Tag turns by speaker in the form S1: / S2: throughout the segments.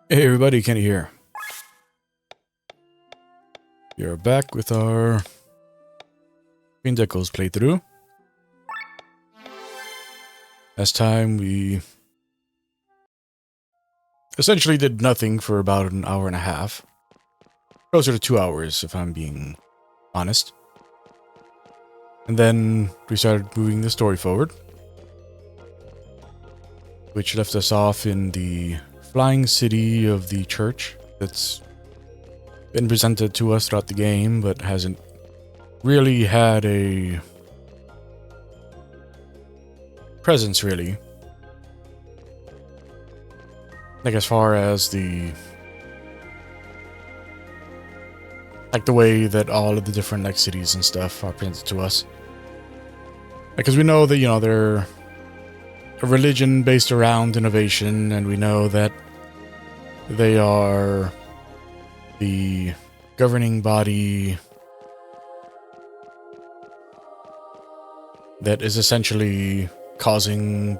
S1: Hey everybody, Kenny here. We are back with our Queen's Echoes playthrough. Last time we essentially did nothing for about an hour and a half. Closer to 2 hours, if I'm being honest. And then we started moving the story forward, which left us off in the flying city of the church that's been presented to us throughout the game, but hasn't really had a presence, really. Like, as far as the way that all of the different cities and stuff are presented to us. Because we know that, they're a religion based around innovation, and we know that they are the governing body that is essentially causing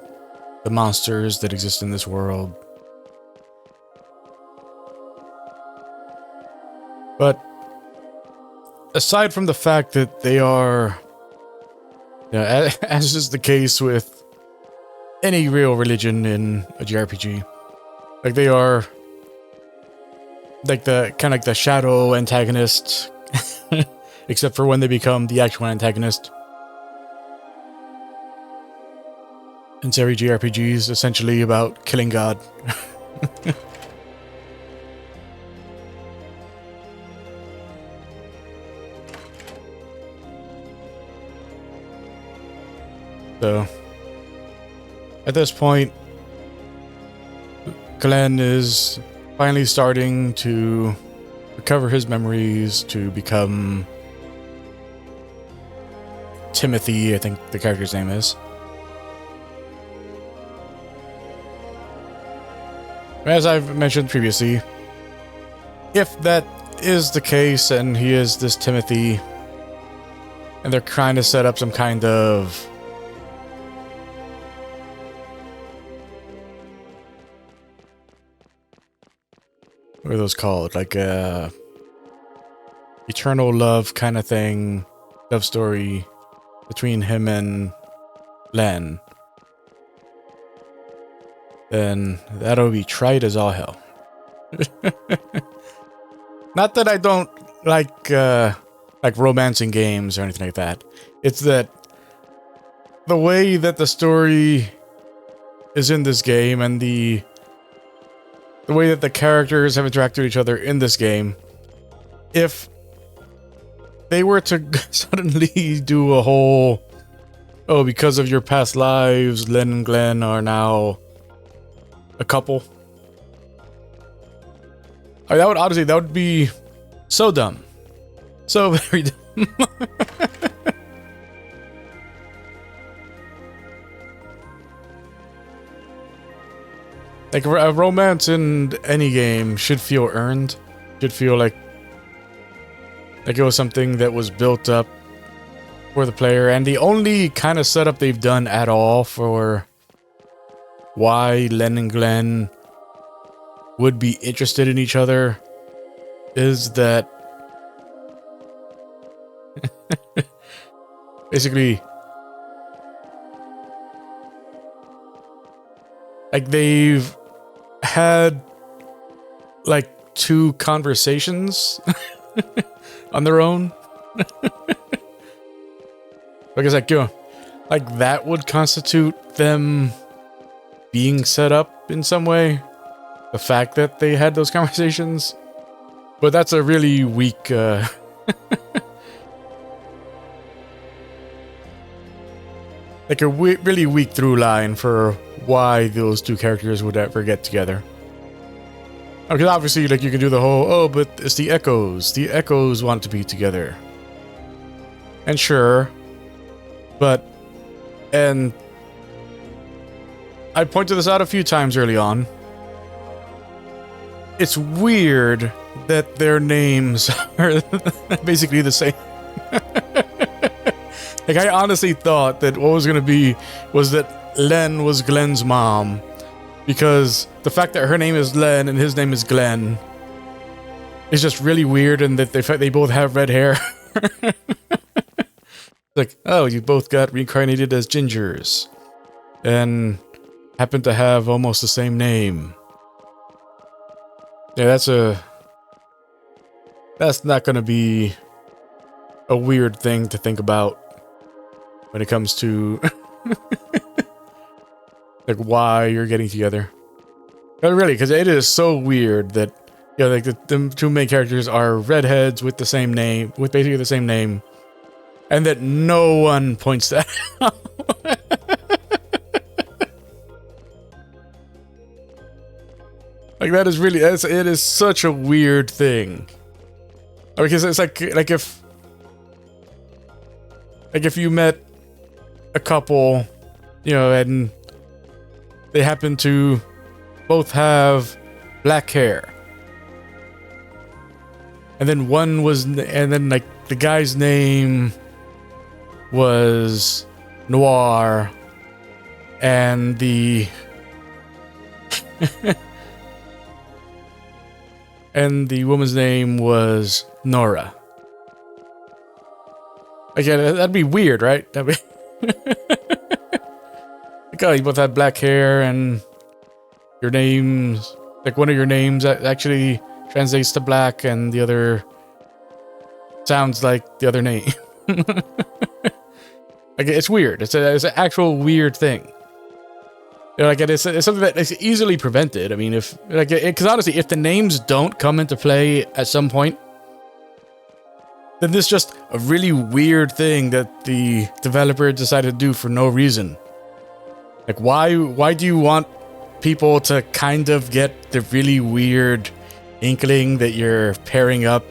S1: the monsters that exist in this world. But aside from the fact that they are, as is the case with any real religion in a JRPG, they are the shadow antagonist, except for when they become the actual antagonist. And every JRPG is essentially about killing God. So, at this point, Glenn is finally starting to recover his memories to become Timothy, I think the character's name is. As I've mentioned previously, if that is the case and he is this Timothy, and they're trying to set up some kind of what are those called? Eternal love kind of thing, love story between him and Len. Then that'll be trite as all hell. Not that I don't like romancing games or anything like that. It's that the way that the story is in this game and the way that the characters have interacted with each other in this game, if they were to suddenly do a whole, because of your past lives, Len and Glenn are now a couple. That would be so dumb. So very dumb. A romance in any game should feel earned. Should feel like it was something that was built up for the player. And the only kind of setup they've done at all for why Len and Glenn would be interested in each other is that basically they've had 2 conversations on their own. That would constitute them being set up in some way. The fact that they had those conversations. But that's a really weak really weak through line for why those 2 characters would ever get together. Because obviously, you can do the whole, but it's the Echoes. The Echoes want to be together. And sure, and I pointed this out a few times early on. It's weird that their names are basically the same. I honestly thought that what was going to be was that Len was Glenn's mom, Because the fact that her name is Len and his name is Glenn is just really weird, and that they both have red hair. Like, oh, you both got reincarnated as gingers and happen to have almost the same name. Yeah, that's not gonna be a weird thing to think about when it comes to like why you're getting together. But really, because it is so weird that, you know, like the two main characters are redheads with the same name, with basically the same name, and that no one points that out. Like, that is really, it is such a weird thing. Because it's like if you met a couple, you know, and they happen to both have black hair, and then like the guy's name was Noir, and the and the woman's name was Nora. Again, that'd be weird, right? That'd be like, oh, you both had black hair, and your names, like one of your names actually translates to black, and the other sounds like the other name. Like, it's weird. It's an actual weird thing. You know, like, it's something that is easily prevented. I mean, because honestly, if the names don't come into play at some point, then this is just a really weird thing that the developer decided to do for no reason. Like, why do you want people to kind of get the really weird inkling that you're pairing up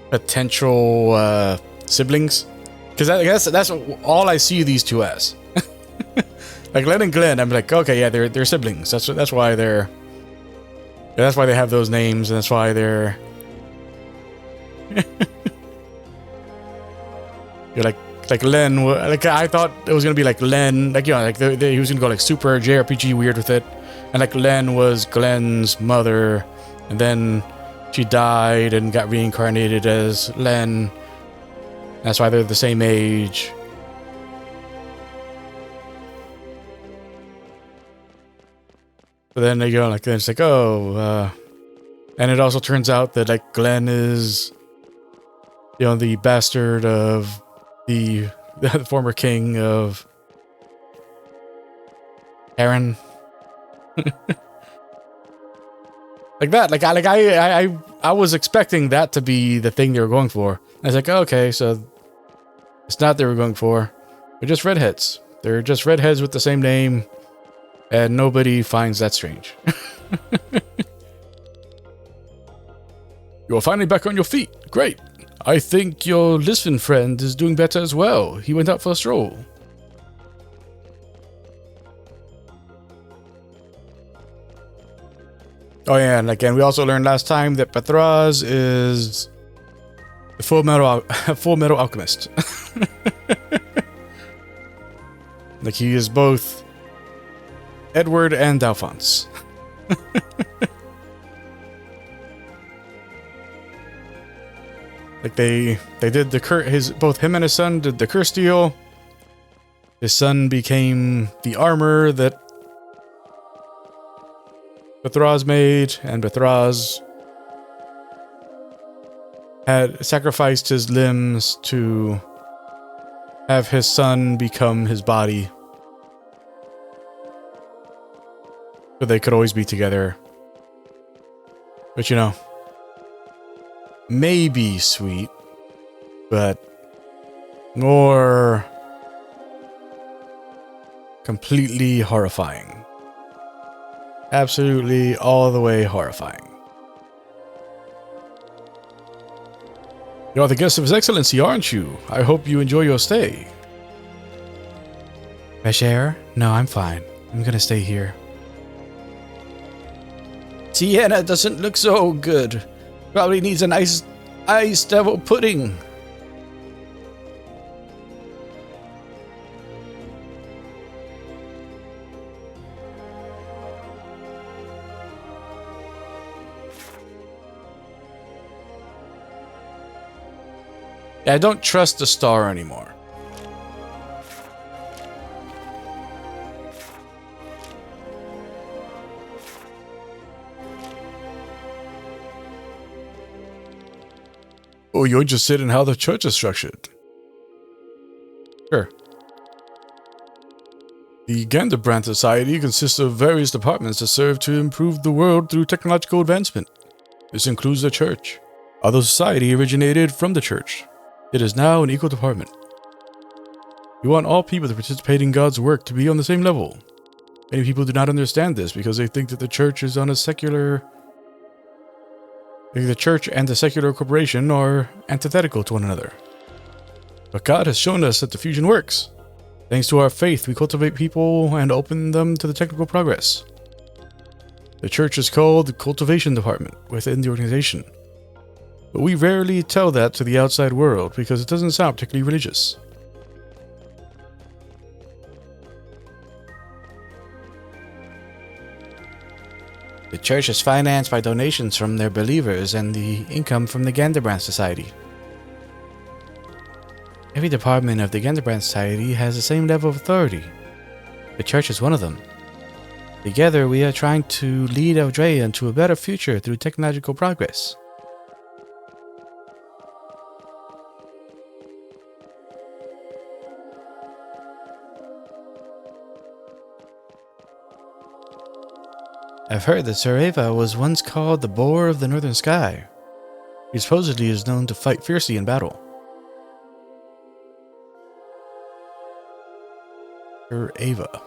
S1: potential siblings? Because I guess that's all I see these two as. Like Len and Glenn, I'm like, okay, yeah, they're siblings. That's why they have those names, and that's why they're. You're like Len. Like, I thought it was gonna be like Len, like, you know, like he was gonna go like super JRPG weird with it, and like Len was Glenn's mother, and then she died and got reincarnated as Len. That's why they're the same age. But then they go like, then it's like, oh, and it also turns out that like Glenn is, you know, the bastard of the former king of Aaron. Like that, like I was expecting that to be the thing they were going for. I was like, oh, okay, so it's not they were going for. They're just redheads. They're just redheads with the same name. And nobody finds that strange. You are finally back on your feet. Great. I think your Lisbon friend is doing better as well. He went out for a stroll. Oh yeah, and again, we also learned last time that Petraz is the Full Metal Alchemist. Like, he is both Edward and Alphonse. Like, they did both him and his son did the curse deal. His son became the armor that Bethraz made, and Bethraz had sacrificed his limbs to have his son become his body, so they could always be together. But, you know, maybe sweet, but more completely horrifying. Absolutely all the way horrifying. You are the guest of His Excellency, aren't you? I hope you enjoy your stay. Fresh air? No, I'm fine. I'm gonna stay here. Sienna doesn't look so good. Probably needs a nice iced devil pudding. Yeah, I don't trust the star anymore. Oh, you're interested in how the church is structured? Sure. The Ganderbrand Society consists of various departments that serve to improve the world through technological advancement. This includes the church. Although society originated from the church, it is now an equal department. We want all people to participate in God's work to be on the same level. Many people do not understand this because they think that the church is on a secular... The church and the secular corporation are antithetical to one another. But God has shown us that the fusion works. Thanks to our faith, we cultivate people and open them to the technical progress. The church is called the cultivation department within the organization. But we rarely tell that to the outside world because it doesn't sound particularly religious. The church is financed by donations from their believers and the income from the Ganderbrand Society. Every department of the Ganderbrand Society has the same level of authority. The church is one of them. Together, we are trying to lead Eldrea into a better future through technological progress. I've heard that Sir Ava was once called the Boar of the Northern Sky. He supposedly is known to fight fiercely in battle. Sir Ava.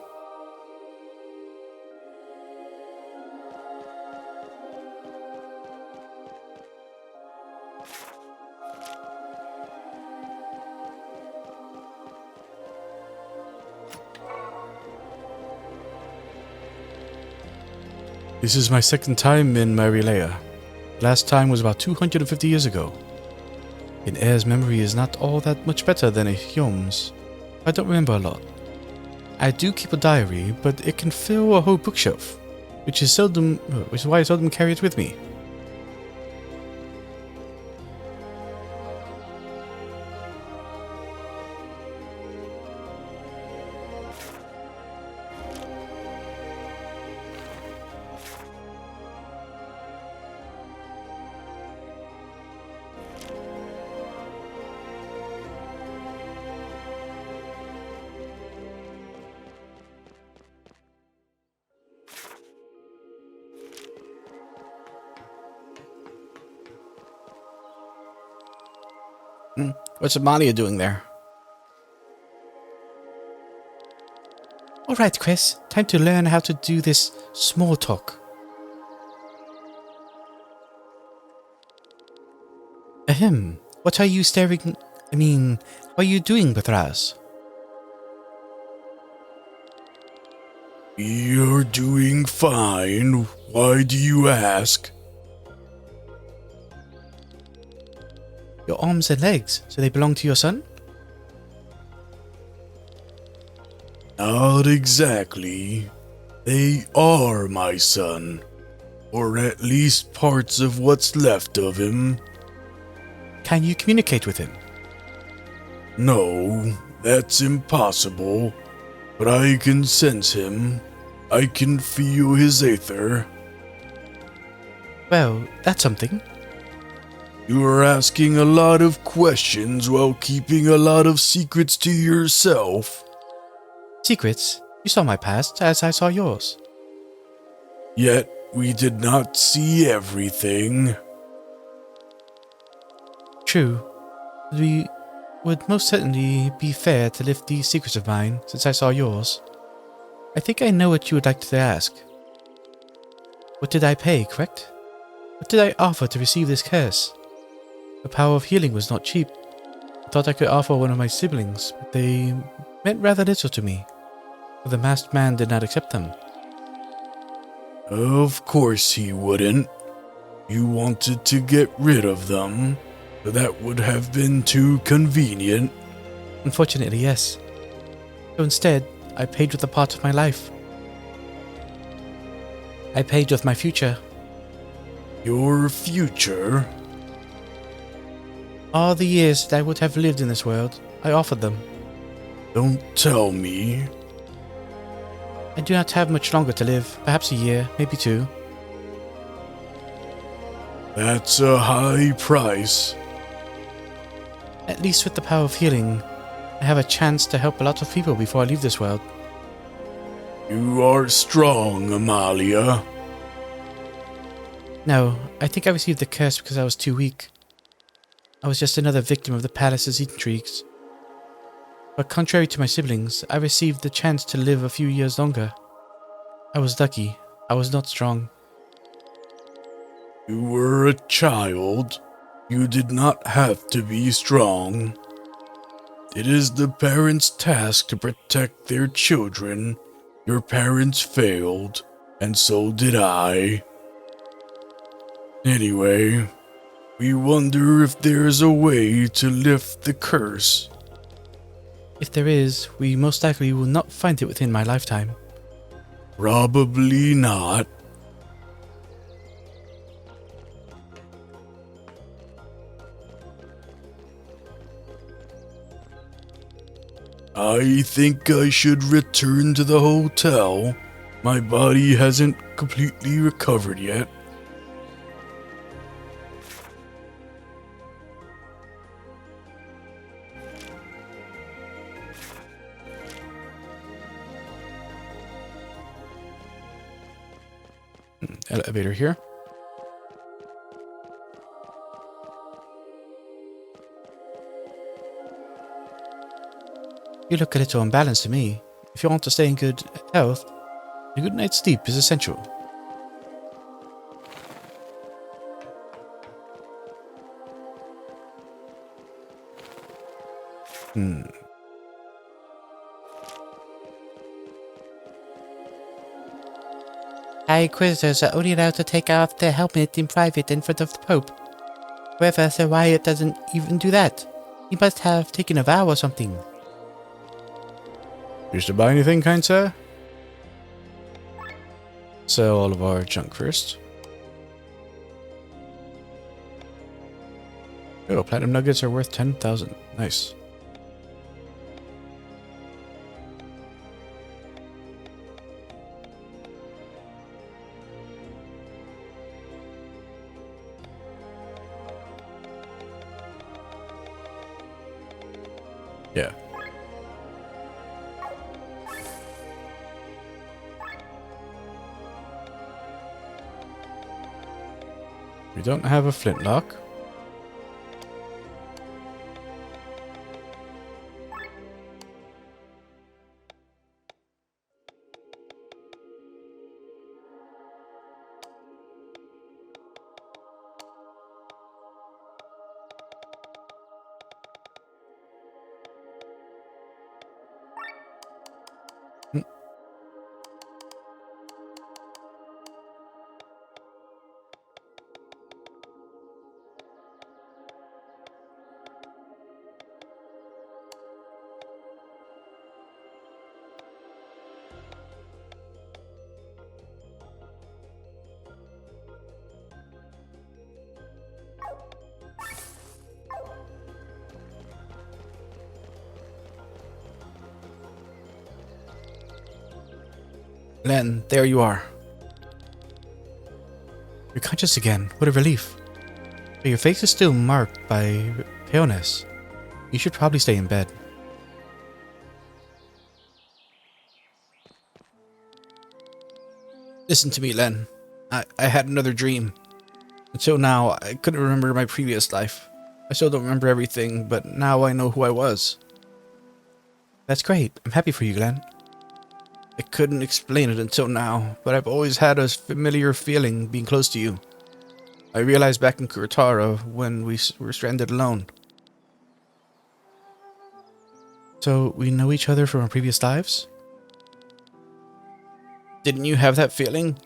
S1: This is my second time in Marilea. Last time was about 250 years ago. And Air's memory is not all that much better than a Hyom's. I don't remember a lot. I do keep a diary, but it can fill a whole bookshelf, which is why I seldom carry it with me. What's Amalia doing there? Alright, Chris. Time to learn how to do this small talk. Ahem. What are you what are you doing, Bathraz?
S2: You're doing fine. Why do you ask?
S1: Your arms and legs, so they belong to your son?
S2: Not exactly. They are my son. Or at least parts of what's left of him.
S1: Can you communicate with him?
S2: No, that's impossible. But I can sense him. I can feel his aether.
S1: Well, that's something.
S2: You are asking a lot of questions while keeping a lot of secrets to yourself.
S1: Secrets? You saw my past as I saw yours.
S2: Yet we did not see everything.
S1: True. We would most certainly be fair to lift these secrets of mine, since I saw yours. I think I know what you would like to ask. What did I pay, correct? What did I offer to receive this curse? The power of healing was not cheap. I thought I could offer one of my siblings, but they meant rather little to me, for the masked man did not accept them.
S2: Of course he wouldn't. You wanted to get rid of them. That would have been too convenient.
S1: Unfortunately, yes. So instead, I paid with a part of my life. I paid with my future.
S2: Your future?
S1: All the years that I would have lived in this world, I offered them.
S2: Don't tell me.
S1: I do not have much longer to live, perhaps a year, maybe 2.
S2: That's a high price.
S1: At least with the power of healing, I have a chance to help a lot of people before I leave this world.
S2: You are strong, Amalia.
S1: No, I think I received the curse because I was too weak. I was just another victim of the palace's intrigues. But contrary to my siblings, I received the chance to live a few years longer. I was lucky. I was not strong.
S2: You were a child. You did not have to be strong. It is the parents' task to protect their children. Your parents failed, and so did I. Anyway, we wonder if there's a way to lift the curse.
S1: If there is, we most likely will not find it within my lifetime.
S2: Probably not. I think I should return to the hotel. My body hasn't completely recovered yet.
S1: Elevator here. You look a little unbalanced to me. If you want to stay in good health, a good night's sleep is essential. High Inquisitors are only allowed to take off their helmet in private in front of the Pope. However, Sir Wyatt doesn't even do that. He must have taken a vow or something. Wish to buy anything, kind sir? Sell all of our junk first. Oh, platinum nuggets are worth 10,000. Nice. Yeah. We don't have a flintlock. Len, there you are. You're conscious again. What a relief. But your face is still marked by paleness. You should probably stay in bed. Listen to me, Len. I had another dream. Until now, I couldn't remember my previous life. I still don't remember everything, but now I know who I was. That's great. I'm happy for you, Glenn. I couldn't explain it until now, but I've always had a familiar feeling being close to you. I realized back in Kuratara when we were stranded alone. So, we know each other from our previous lives? Didn't you have that feeling?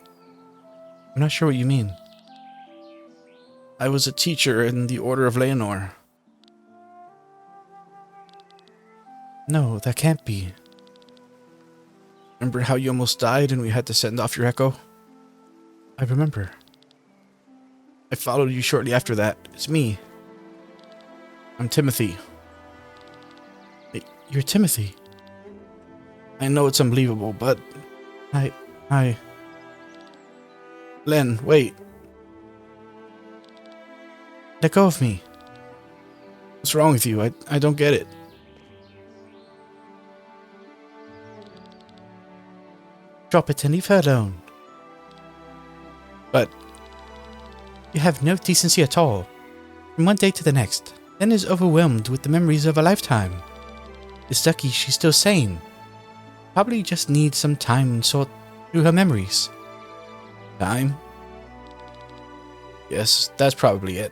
S1: I'm not sure what you mean. I was a teacher in the Order of Leonor. No, that can't be. Remember how you almost died and we had to send off your echo? I remember. I followed you shortly after that. It's me. I'm Timothy. You're Timothy. I know it's unbelievable, but I... Len, wait. Let go of me. What's wrong with you? I don't get it. Drop it and leave her alone. But you have no decency at all. From one day to the next, Len is overwhelmed with the memories of a lifetime. It's lucky she's still sane. Probably just needs some time to sort through her memories. Time? Yes, that's probably it.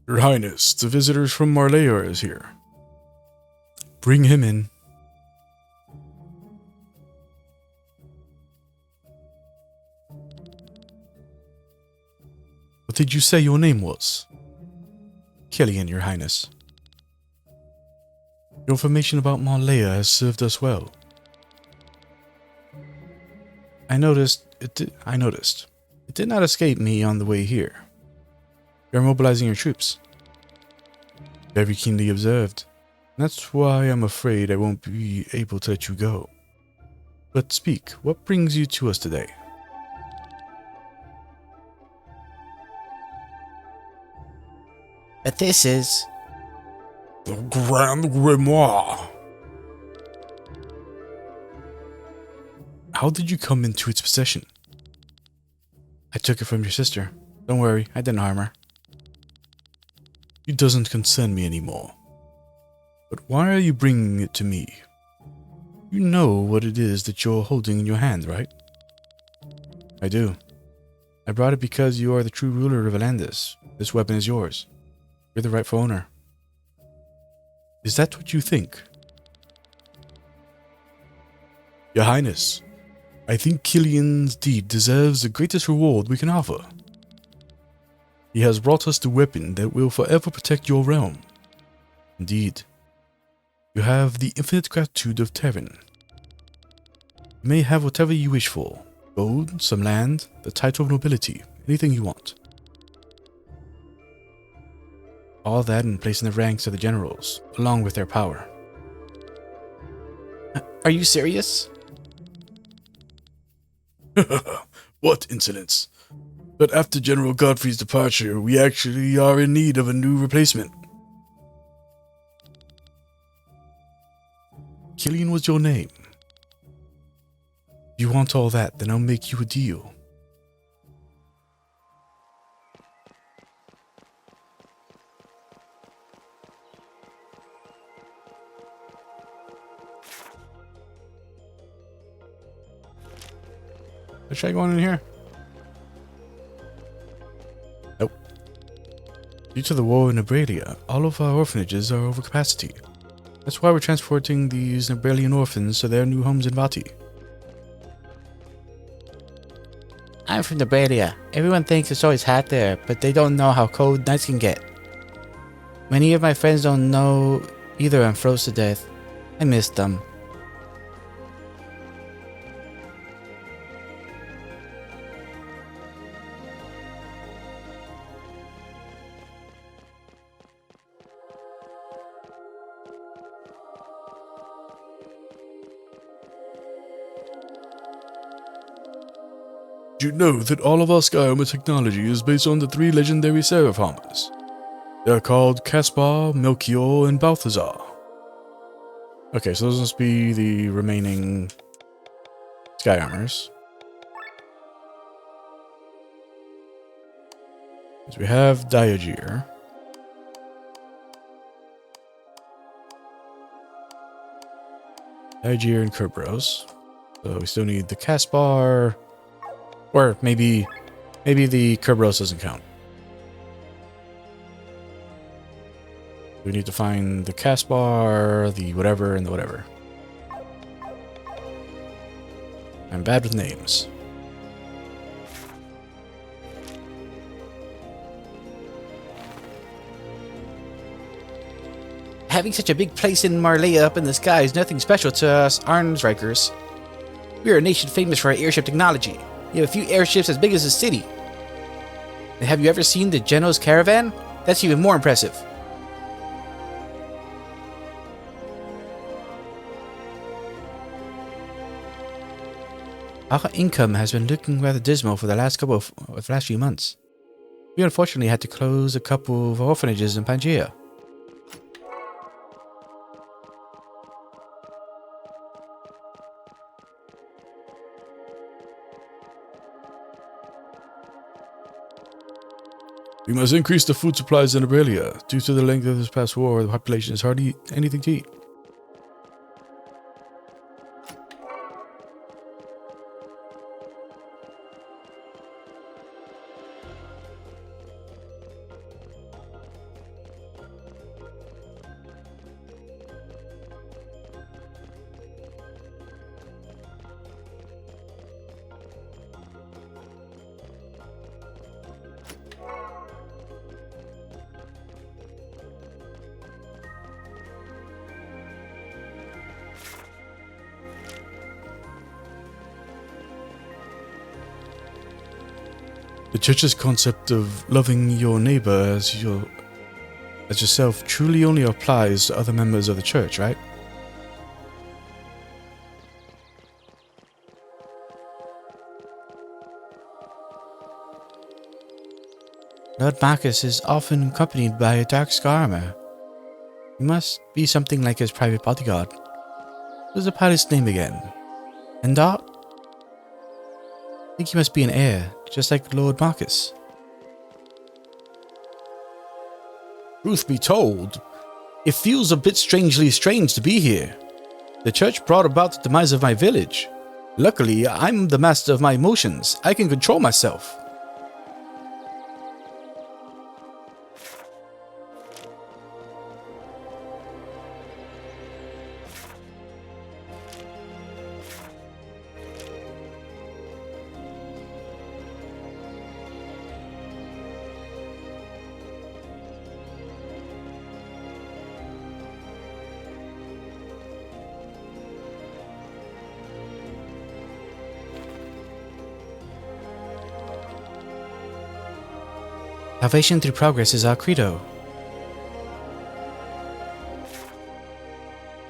S2: Your Highness, the visitors from Marlea is here. Bring him in. What did you say your name was?
S1: Killian, Your Highness.
S2: Your information about Marlea has served us well.
S1: I noticed. It did not escape me on the way here. You're mobilizing your troops.
S2: Very keenly observed. That's why I'm afraid I won't be able to let you go. But speak, what brings you to us today?
S1: But this is...
S2: the Grand Grimoire. How did you come into its possession?
S1: I took it from your sister. Don't worry, I didn't harm her.
S2: It doesn't concern me anymore. But why are you bringing it to me? You know what it is that you're holding in your hand, right?
S1: I do. I brought it because you are the true ruler of Elandis. This weapon is yours. You're the rightful owner.
S2: Is that what you think? Your Highness, I think Killian's deed deserves the greatest reward we can offer. He has brought us the weapon that will forever protect your realm. Indeed, you have the infinite gratitude of Terran. You may have whatever you wish for. Gold, some land, the title of nobility, anything you want.
S1: All that in place in the ranks of the generals, along with their power. Are you serious?
S2: What insolence! But after General Godfrey's departure, we actually are in need of a new replacement. Killian was your name. If you want all that, then I'll make you a deal.
S1: Should I go in here?
S2: Nope.
S1: Due to the war in Nebralia, all of our orphanages are over capacity. That's why we're transporting these Nebralian orphans to their new homes in Vati. I'm from Nebralia. Everyone thinks it's always hot there, but they don't know how cold nights can get. Many of my friends don't know either and froze to death. I miss them.
S2: Did you know that all of our Sky Armor technology is based on the 3 legendary Seraph armors? They're called Caspar, Melchior, and Balthazar.
S1: Okay, so those must be the remaining Sky Armors. So we have Diagir. Diagir and Kerberos. So we still need the Caspar. Or maybe the Kerberos doesn't count. We need to find the Caspar, the whatever, and the whatever. I'm bad with names. Having such a big place in Marlea up in the sky is nothing special to us Arnsrikers.
S3: We are a nation famous for our airship technology. We have a few airships as big as a city. And have you ever seen the Genos Caravan? That's even more impressive. Our income has been looking rather dismal for the last few months. We unfortunately had to close a couple of orphanages in Pangaea.
S2: We must increase the food supplies in Aurelia. Due to the length of this past war, the population has hardly anything to eat. The church's concept of loving your neighbor as yourself truly only applies to other members of the church, right?
S3: Lord Marcus is often accompanied by a dark armor. He must be something like his private bodyguard. What was the pilot's name again? Endar? I think he must be an heir, just like Lord Marcus. Truth be told, it feels a bit strangely strange to be here. The church brought about the demise of my village. Luckily, I'm the master of my emotions. I can control myself. Salvation through progress is our credo.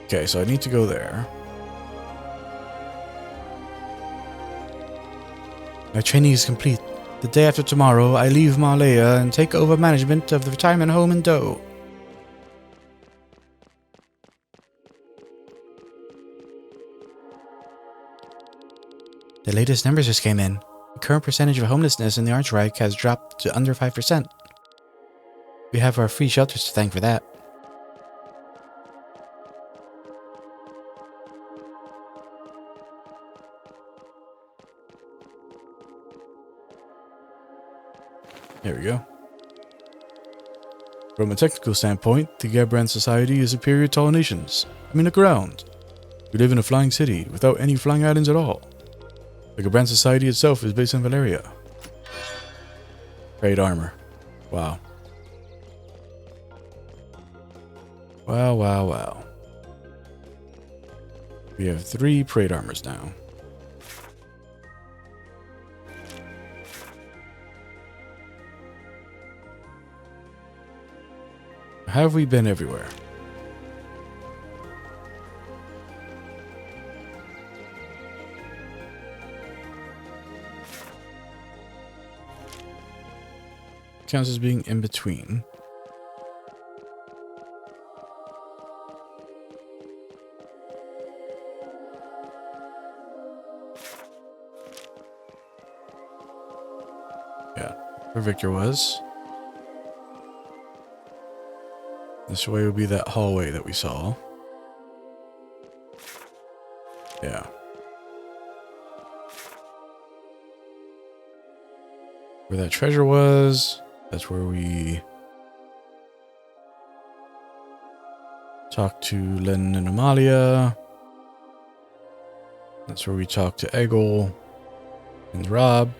S1: Okay, so I need to go there.
S3: My training is complete. The day after tomorrow, I leave Marleya and take over management of the retirement home in Doe. The latest numbers just came in. The current percentage of homelessness in the Archreich has dropped to under 5%. We have our free shelters to thank for that.
S1: There we go. From a technical standpoint, the Gabran society is superior to all nations. I mean, look around. We live in a flying city without any flying islands at all. The Gabran society itself is based in Valeria. Trade armor. Wow. Wow, wow, wow. We have 3 parade armors now. Have we been everywhere? Counts as being in between. Yeah, where Victor was. This way would be that hallway that we saw. Yeah. Where that treasure was, that's where we talked to Len and Amalia. That's where we talked to Eggle and Rob.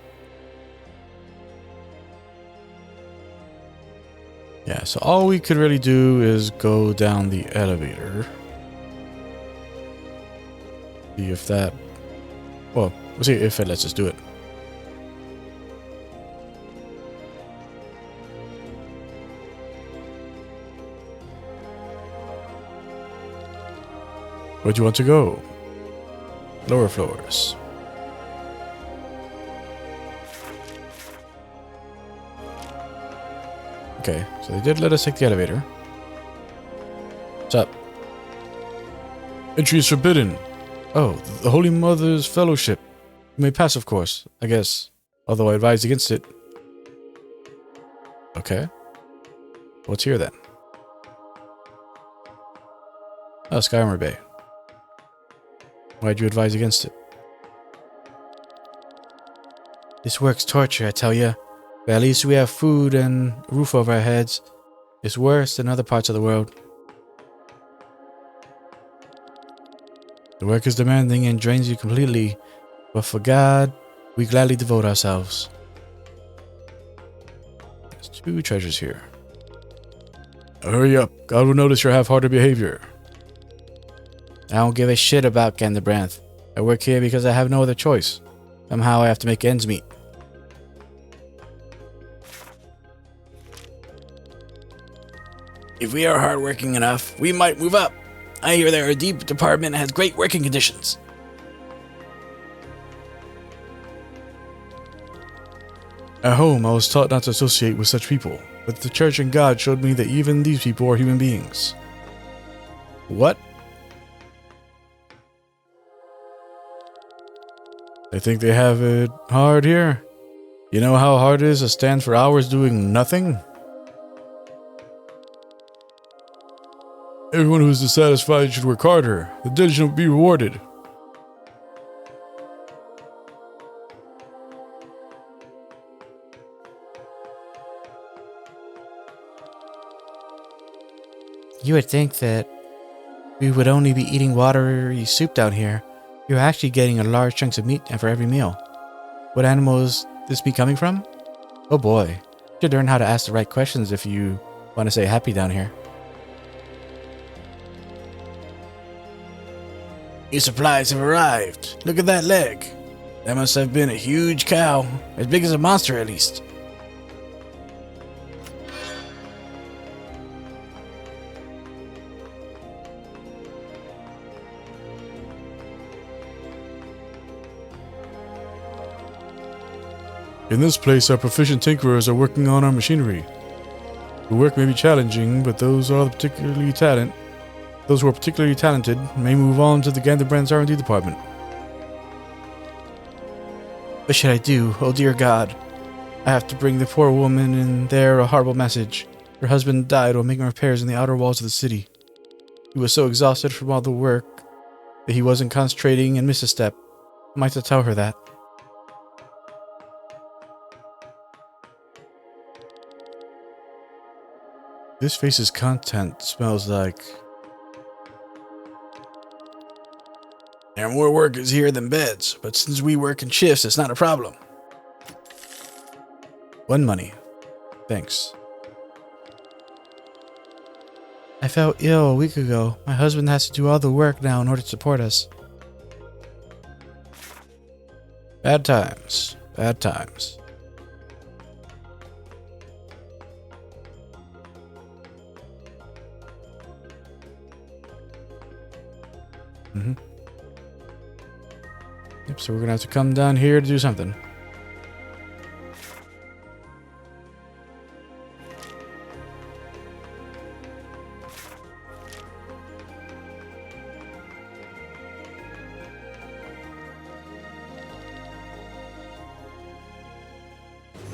S1: Yeah, so all we could really do is go down the elevator. See if that Well, we'll see if it lets us do it. Where do you want to go? Lower floors. Okay, so they did let us take the elevator. What's up?
S2: Entry is forbidden.
S1: Oh, the Holy Mother's Fellowship. You may pass, of course, I guess. Although I advise against it. Okay. What's here then? Oh, Skyrimmer Bay. Why'd you advise against it? This work's torture, I tell ya. But at least we have food and a roof over our heads. It's worse than other parts of the world. The work is demanding and drains you completely, but for God, we gladly devote ourselves. There's 2 treasures here.
S2: Hurry up. God will notice your half-hearted behavior.
S1: I don't give a shit about Gandalf. I work here because I have no other choice. Somehow I have to make ends meet.
S3: If we are hardworking enough, we might move up. I hear their deep department has great working conditions.
S1: At home, I was taught not to associate with such people, but the church and God showed me that even these people are human beings. What? They think they have it hard here? You know how hard it is to stand for hours doing nothing?
S2: Everyone who is dissatisfied should work harder. The diligent will be rewarded.
S3: You would think that we would only be eating watery soup down here. You're actually getting a large chunks of meat for every meal. What animal is this meat coming from? Oh boy. You should learn how to ask the right questions if you want to stay happy down here. New supplies have arrived. Look at that leg. That must have been a huge cow. As big as a monster, at least.
S2: In this place, our proficient tinkerers are working on our machinery. The work may be challenging, but those who are particularly talented may move on to the Ganderbrand's R&D department.
S3: What should I do? Oh dear God. I have to bring the poor woman in there a horrible message. Her husband died while making repairs in the outer walls of the city. He was so exhausted from all the work that he wasn't concentrating and missed a step. I might have to tell her that.
S1: This face's content smells like...
S3: There are more workers here than beds, but since we work in shifts, it's not a problem.
S1: 1 money. Thanks.
S3: I felt ill a week ago. My husband has to do all the work now in order to support us.
S1: Bad times. Bad times. Yep, so we're gonna have to come down here to do something.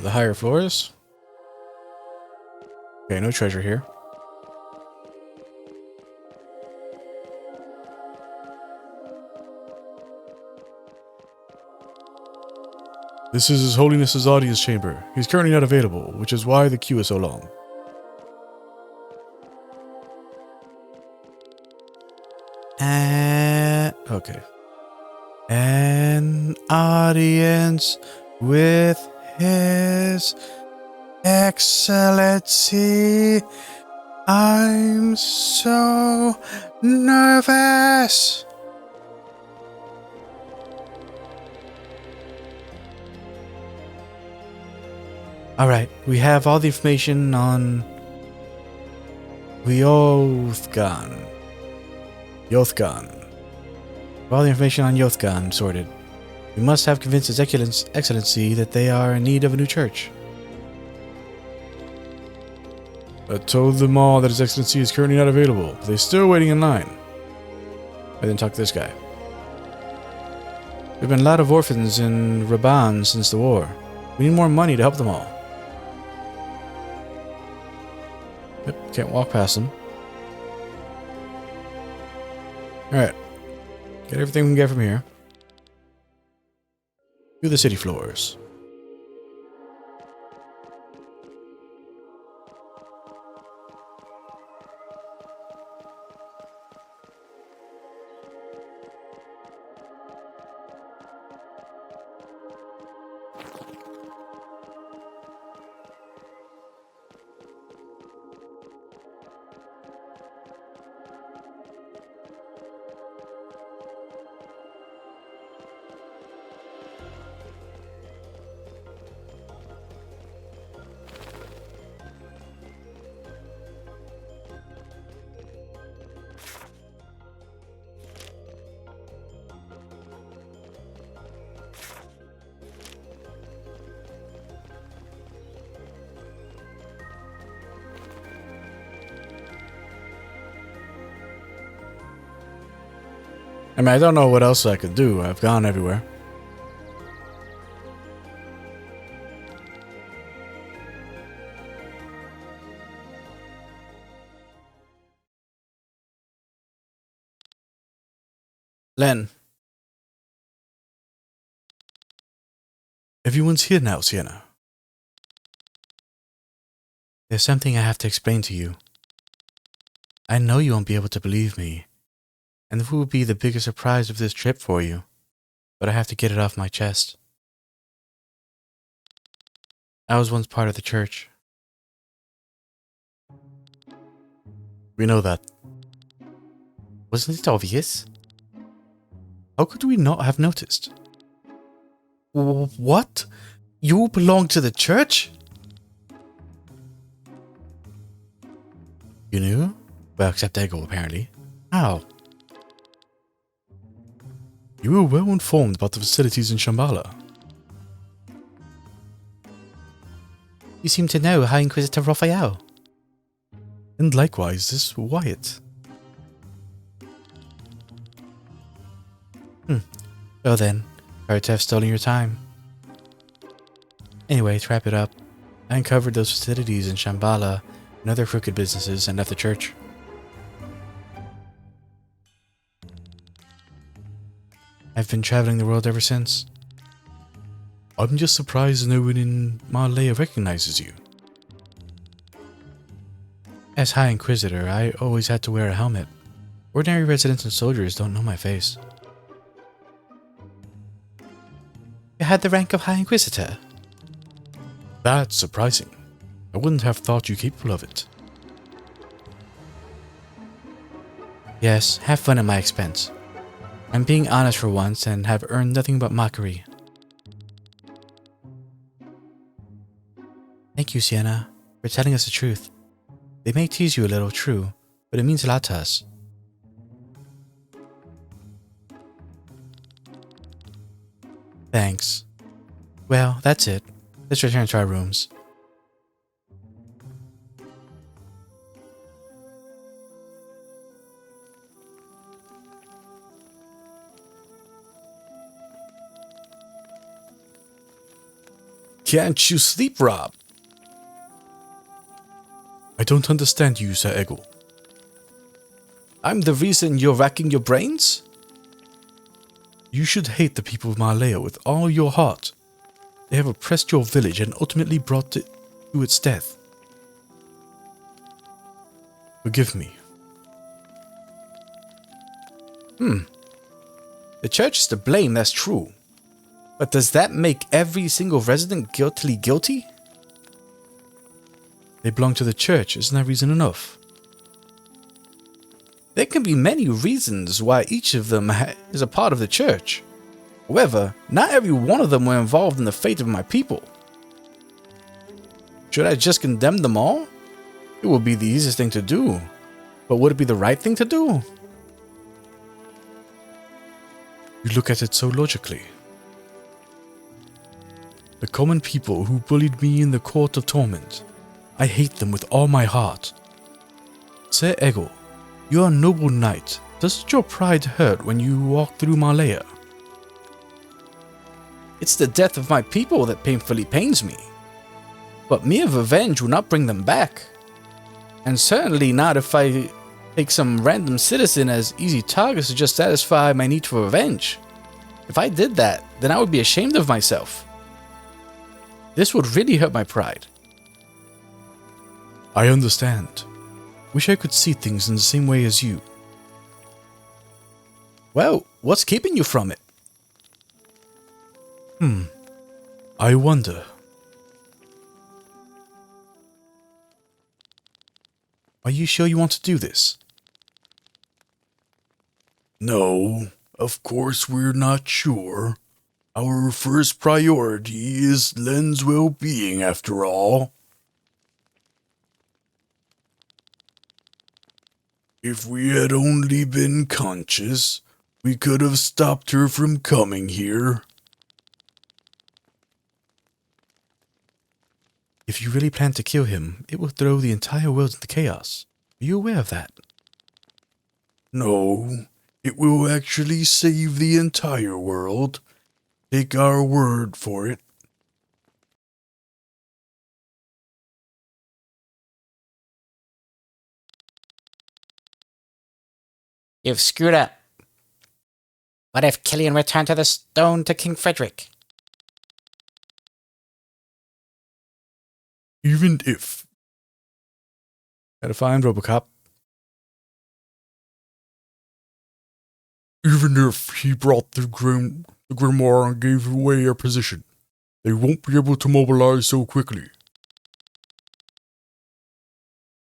S1: The higher floors. Okay, no treasure here.
S2: This is His Holiness's audience chamber. He's currently not available, which is why the queue is so long.
S1: Okay. An audience with His Excellency. I'm so nervous.
S3: Alright, we have all the information on Yothgan. All the information on Yothgan sorted. We must have convinced His Excellency that they are in need of a new church.
S1: I told them all that His Excellency is currently not available, but they're still waiting in line.
S3: I then talk to this guy. There have been a lot of orphans in Raban since the war. We need more money to help them all. Yep, can't walk past them. Alright. Get everything we can get from here. To the city floors. I mean, I don't know what else I could do. I've gone everywhere. Len.
S1: Everyone's here now, Sienna.
S3: There's something I have to explain to you. I know you won't be able to believe me, and it will be the biggest surprise of this trip for you, but I have to get it off my chest. I was once part of the church.
S1: We know that.
S3: Wasn't it obvious?
S1: How could we not have noticed?
S3: What? You belong to the church?
S1: You knew?
S3: Well, except Ego, apparently. How?
S1: You were well informed about the facilities in Shambhala.
S3: You seem to know High Inquisitor Raphael.
S1: And likewise, this Wyatt.
S3: Well then, sorry to have stolen your time. Anyway, to wrap it up, I uncovered those facilities in Shambhala and other crooked businesses and left the church. I've been traveling the world ever since.
S1: I'm just surprised no one in Malaya recognizes you.
S3: As High Inquisitor, I always had to wear a helmet. Ordinary residents and soldiers don't know my face. You had the rank of High Inquisitor?
S1: That's surprising. I wouldn't have thought you capable of it.
S3: Yes, have fun at my expense. I'm being honest for once and have earned nothing but mockery. Thank you, Sienna, for telling us the truth. They may tease you a little, true, but it means a lot to us. Thanks. Well, that's it. Let's return to our rooms.
S1: Can't you sleep, Rob? I don't understand you, Sir Eggle.
S3: I'm the reason you're racking your brains?
S1: You should hate the people of Malaya with all your heart. They have oppressed your village and ultimately brought it to its death. Forgive me.
S3: The church is to blame, that's true. But does that make every single resident guiltily guilty?
S1: They belong to the church, isn't that reason enough?
S3: There can be many reasons why each of them is a part of the church. However, not every one of them were involved in the fate of my people. Should I just condemn them all? It would be the easiest thing to do. But would it be the right thing to do?
S2: You look at it so logically. The common people who bullied me in the Court of Torment, I hate them with all my heart. Sir Eggle, you are a noble knight. Doesn't your pride hurt when you walk through Marleya?
S3: It's the death of my people that painfully pains me. But mere revenge will not bring them back. And certainly not if I take some random citizen as easy targets to just satisfy my need for revenge. If I did that, then I would be ashamed of myself. This would really hurt my pride.
S2: I understand. Wish I could see things in the same way as you.
S3: Well, what's keeping you from it?
S2: I wonder. Are you sure you want to do this? No, of course we're not sure. Our first priority is Len's well-being, after all. If we had only been conscious, we could have stopped her from coming here.
S3: If you really plan to kill him, it will throw the entire world into chaos. Are you aware of that?
S2: No, it will actually save the entire world. Take our word for it.
S4: You've screwed up. What if Killian returned to the stone to King Frederick?
S2: Even if.
S3: Gotta find Robocop.
S2: Even if he brought the grimoire and gave away our position, they won't be able to mobilize so quickly.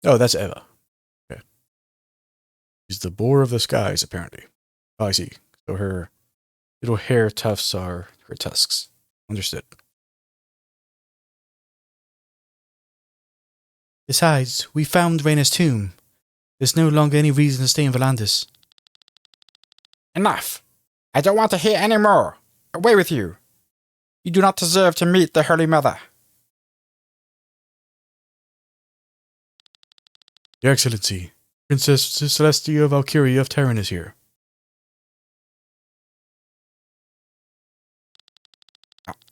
S3: Oh, that's Eva. Okay. She's the boar of the skies, apparently. Oh, I see. So her little hair tufts are her tusks. Understood. Besides, we found Reyna's tomb. There's no longer any reason to stay in Volantis.
S4: Enough! I don't want to hear any more. Away with you. You do not deserve to meet the Holy Mother.
S2: Your Excellency, Princess Celestia Valkyria of Terran is here.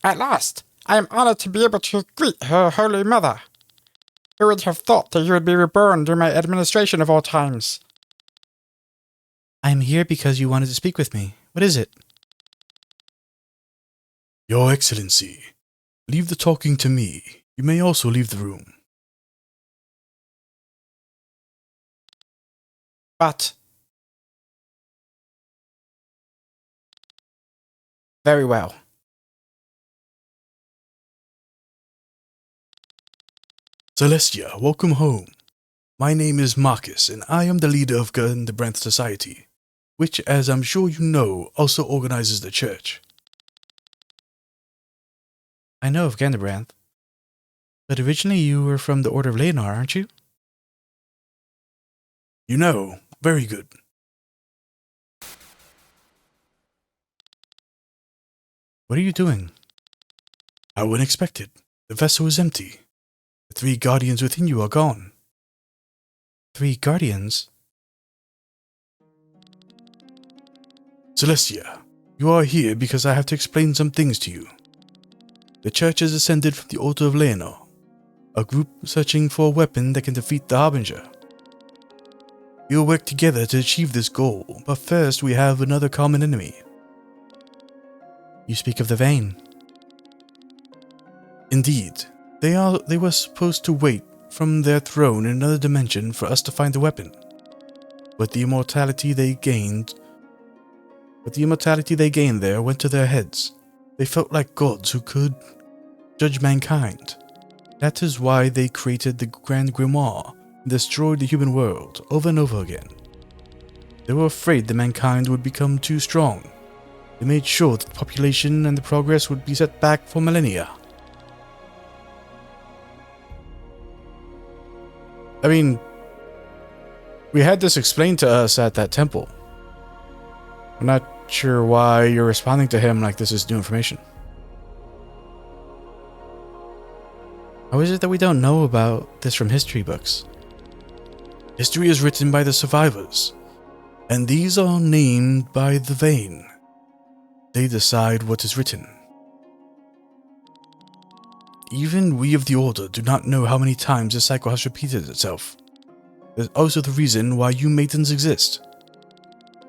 S4: At last, I am honored to be able to greet her Holy Mother. Who would have thought that you would be reborn during my administration of all times?
S3: I am here because you wanted to speak with me. What is it?
S2: Your Excellency, leave the talking to me. You may also leave the room.
S4: But
S3: Very well.
S2: Celestia, welcome home. My name is Marcus, and I am the leader of Gundabranth Society, which, as I'm sure you know, also organizes the church.
S3: I know of Gundabranth. But originally you were from the Order of Leonar, aren't you?
S2: You know, very good.
S3: What are you doing?
S2: How unexpected. The vessel is empty. The 3 guardians within you are gone.
S3: 3 guardians?
S2: Celestia, you are here because I have to explain some things to you. The church has ascended from the Order of Leonor, a group searching for a weapon that can defeat the Harbinger. We will work together to achieve this goal, but first we have another common enemy.
S3: You speak of the Vayne.
S2: Indeed, they were supposed to wait from their throne in another dimension for us to find the weapon. But the immortality they gained there went to their heads. They felt like gods who could judge mankind. That is why they created the Grand Grimoire and destroyed the human world over and over again. They were afraid that mankind would become too strong. They made sure that the population and the progress would be set back for millennia.
S1: I mean, we had this explained to us at that temple. I'm not sure why you're responding to him like this is new information.
S3: How is it that we don't know about this from history books?
S2: History is written by the survivors, and these are named by the Vayne. They decide what is written. Even we of the Order do not know how many times this cycle has repeated itself. That's also the reason why you maidens exist.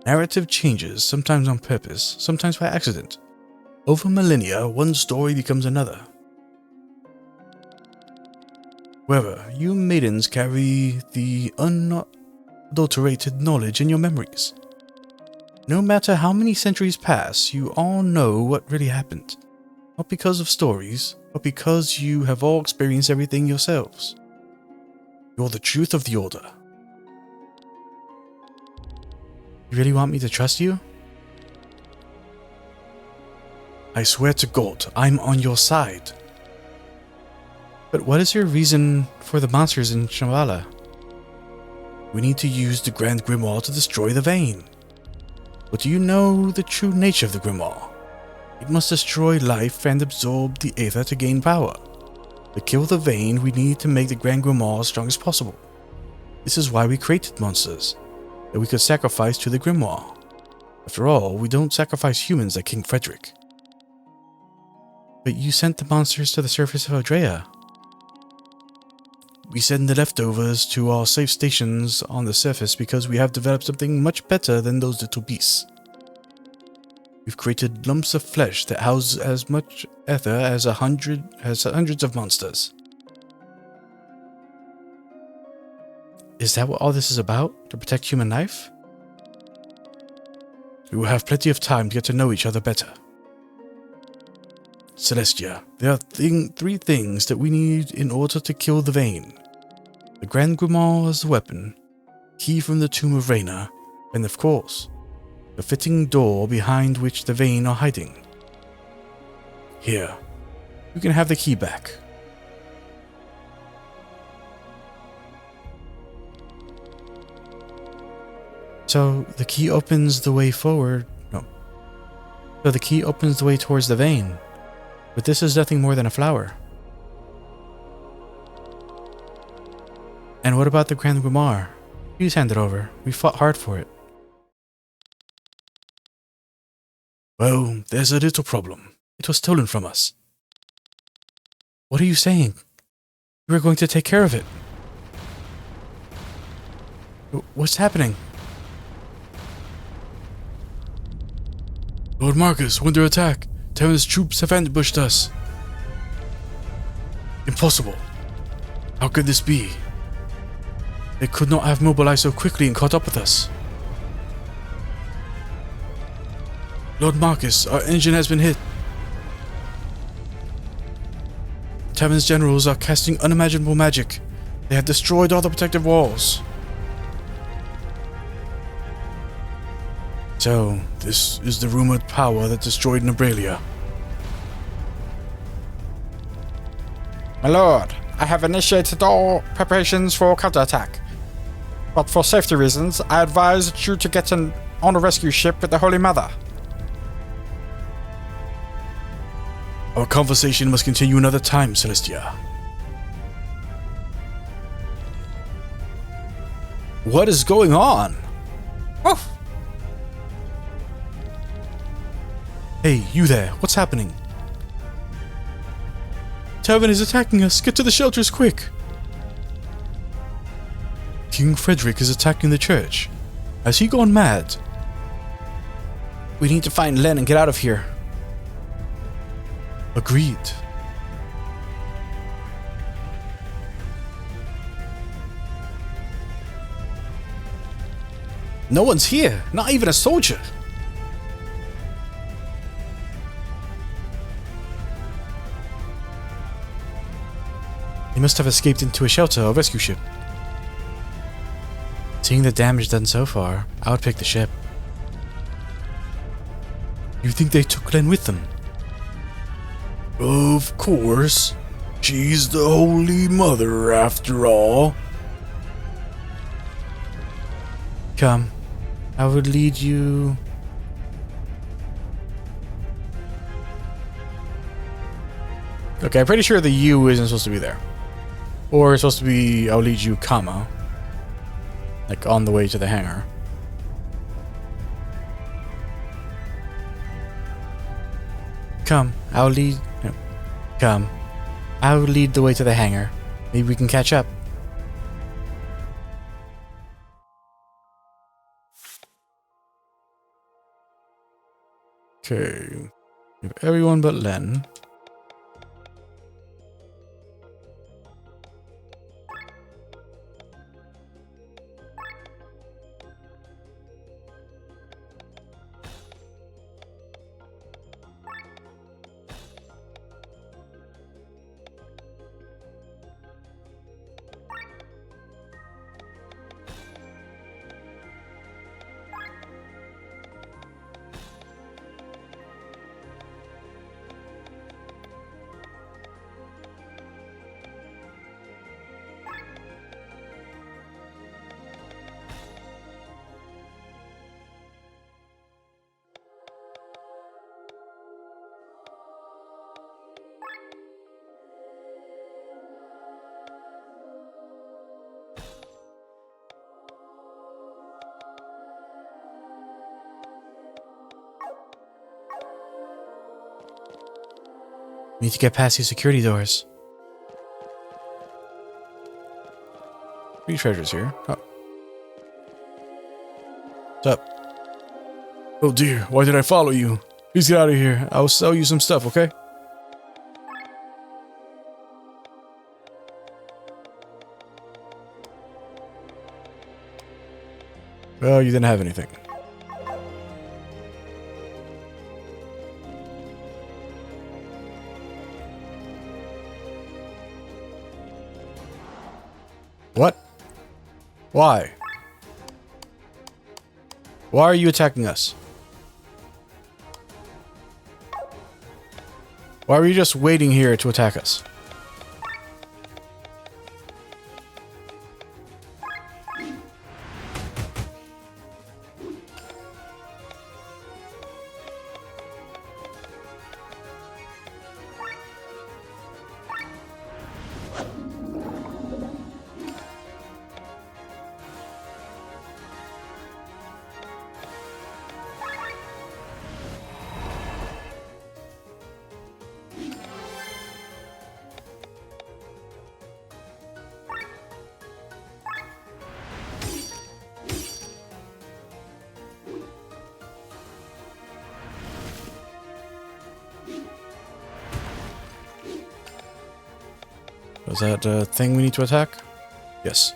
S2: Narrative changes, sometimes on purpose, sometimes by accident. Over millennia, one story becomes another. However, you maidens carry the unadulterated knowledge in your memories. No matter how many centuries pass, you all know what really happened. Not because of stories, but because you have all experienced everything yourselves. You're the truth of the Order.
S3: You really want me to trust you?
S2: I swear to God, I'm on your side.
S3: But what is your reason for the monsters in Shambhala?
S2: We need to use the Grand Grimoire to destroy the Vayne. But do you know the true nature of the Grimoire? It must destroy life and absorb the Aether to gain power. To kill the Vayne, we need to make the Grand Grimoire as strong as possible. This is why we created monsters, that we could sacrifice to the Grimoire. After all, we don't sacrifice humans like King Frederick.
S3: But you sent the monsters to the surface of Eldrea.
S2: We send the leftovers to our safe stations on the surface because we have developed something much better than those little beasts. We've created lumps of flesh that house as much ether as hundreds of monsters.
S3: Is that what all this is about? To protect human life?
S2: We will have plenty of time to get to know each other better. Celestia, there are three things that we need in order to kill the Vayne. The Grand Grimoire as a weapon, key from the Tomb of Reyna, and of course, the fitting door behind which the Vayne are hiding. Here, you can have the key back.
S3: So the key opens the way forward. No. So the key opens the way towards the Vayne. But this is nothing more than a flower. And what about the Grand Grimoire? Please hand it over. We fought hard for it.
S2: Well, there's a little problem. It was stolen from us.
S3: What are you saying? We were going to take care of it. What's happening?
S2: Lord Marcus, we're under attack. Terran's troops have ambushed us. Impossible. How could this be? They could not have mobilized so quickly and caught up with us. Lord Marcus, our engine has been hit. Terran's generals are casting unimaginable magic. They have destroyed all the protective walls. So, this is the rumored power that destroyed Nebralia.
S4: My lord, I have initiated all preparations for counterattack. But for safety reasons, I advise you to get on a rescue ship with the Holy Mother.
S2: Our conversation must continue another time, Celestia.
S1: What is going on?
S4: Oof!
S2: Hey, you there, what's happening? Terran is attacking us, get to the shelters quick! King Frederick is attacking the church. Has he gone mad?
S1: We need to find Len and get out of here.
S2: Agreed.
S1: No one's here, not even a soldier.
S2: He must have escaped into a shelter or rescue ship.
S3: Seeing the damage done so far, I would pick the ship.
S2: You think they took Len with them? Of course. She's the Holy Mother after all.
S3: Come, I will lead you.
S1: Okay, I'm pretty sure the U isn't supposed to be there. Or it's supposed to be, I'll lead you, comma. Like on the way to the hangar.
S3: Come, I'll lead. No. Come, I will lead the way to the hangar. Maybe we can catch up.
S1: Okay. We have everyone but Len.
S3: We need to get past these security doors.
S1: 3 treasures here. Oh. What's up? Oh dear, why did I follow you? Please get out of here. I'll sell you some stuff, okay? Well, you didn't have anything. What? Why? Why are you attacking us? Why were you just waiting here to attack us? Is that a thing we need to attack? Yes.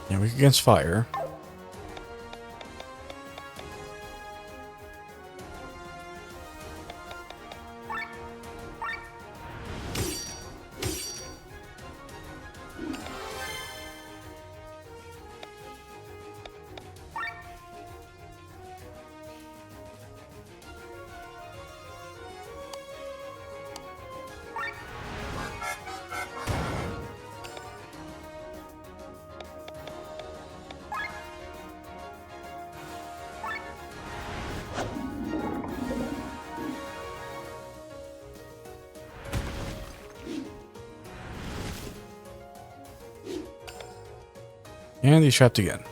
S1: Yeah, weak against fire. And he's trapped again.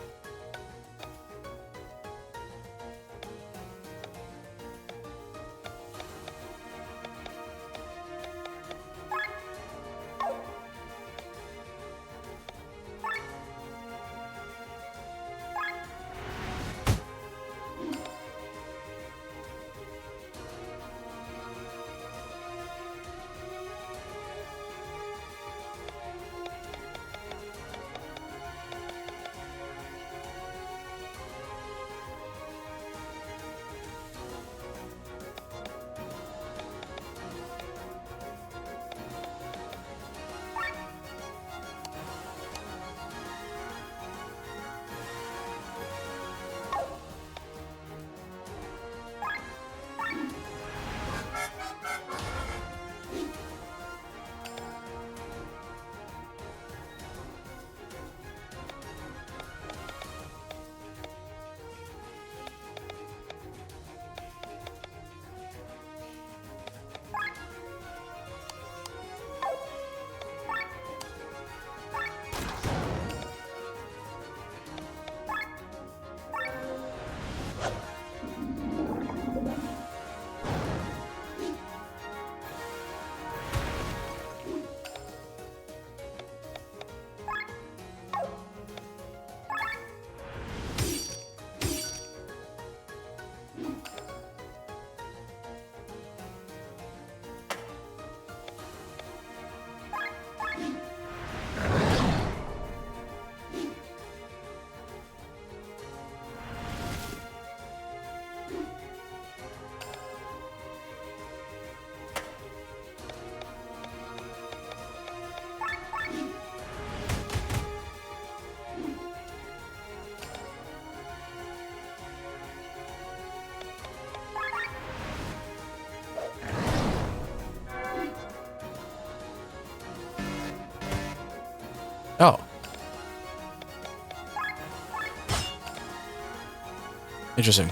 S1: Interesting.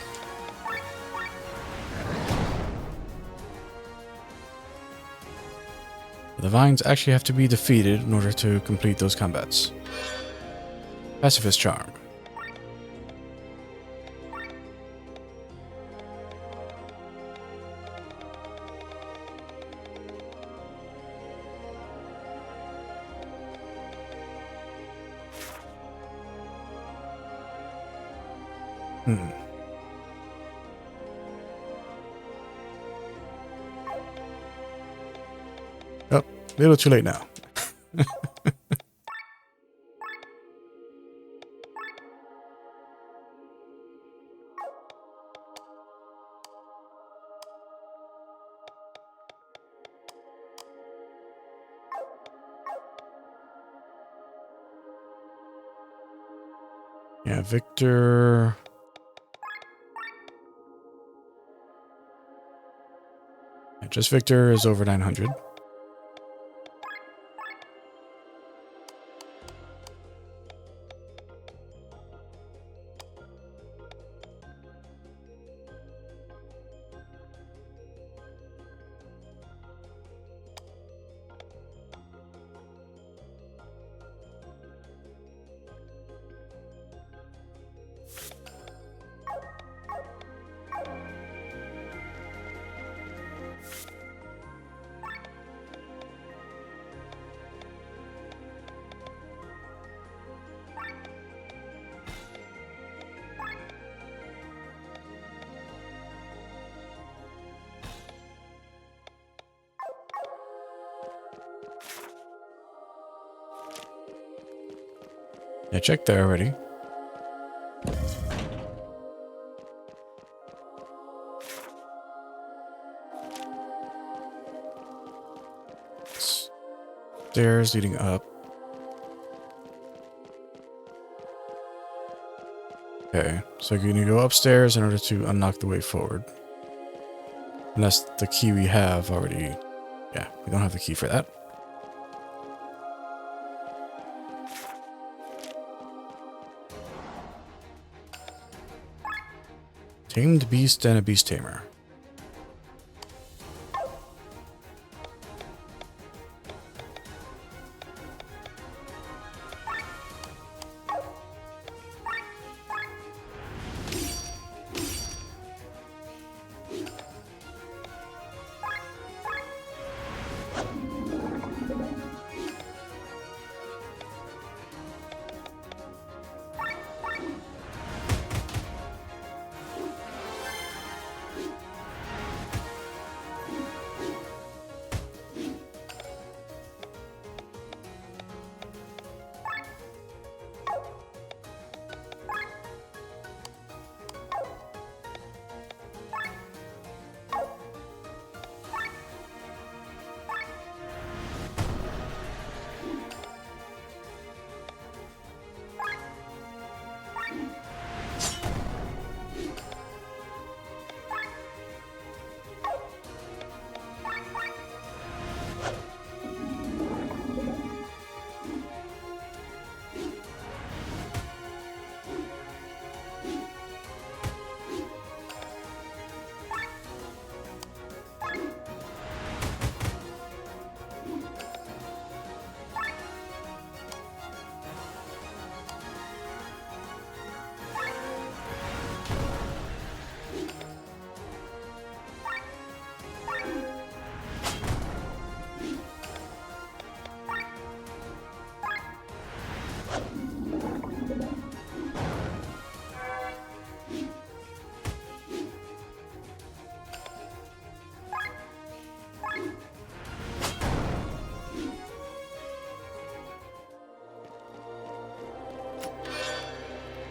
S1: The vines actually have to be defeated in order to complete those combats. Pacifist Charm. Oh, a little too late now. Yeah, Victor. Yeah, just Victor is over 900. Yeah, check there already. Stairs leading up. Okay, so you're gonna go upstairs in order to unlock the way forward. Unless the key we have already... Yeah, we don't have the key for that. Tamed Beast and a Beast Tamer.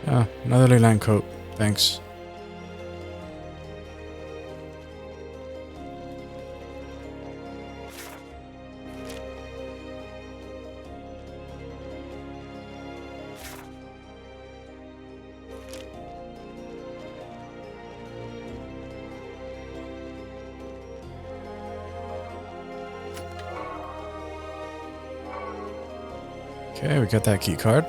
S1: Oh, another leyline coat. Thanks. Okay, we got that key card.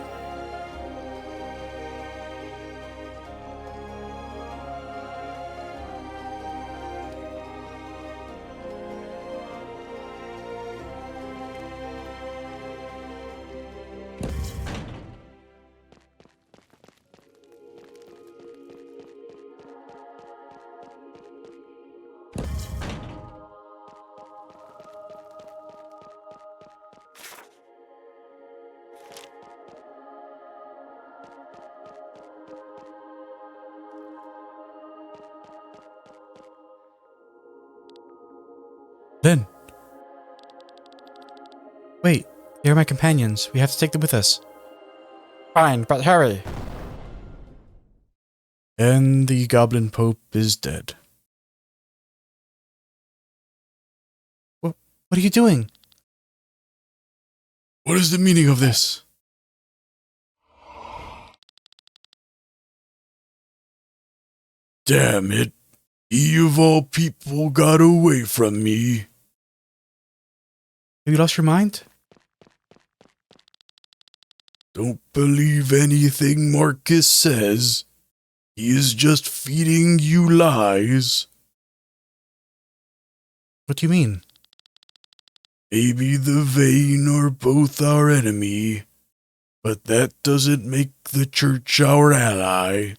S3: Lynn! Wait, they're my companions. We have to take them with us.
S4: Fine, but hurry.
S1: And the Goblin Pope is dead.
S3: What are you doing?
S2: What is the meaning of this? Damn it. He of all people got away from me.
S3: Have you lost your mind?
S2: Don't believe anything Marcus says. He is just feeding you lies.
S3: What do you mean?
S2: Maybe the Vayne are both our enemy, but that doesn't make the church our ally.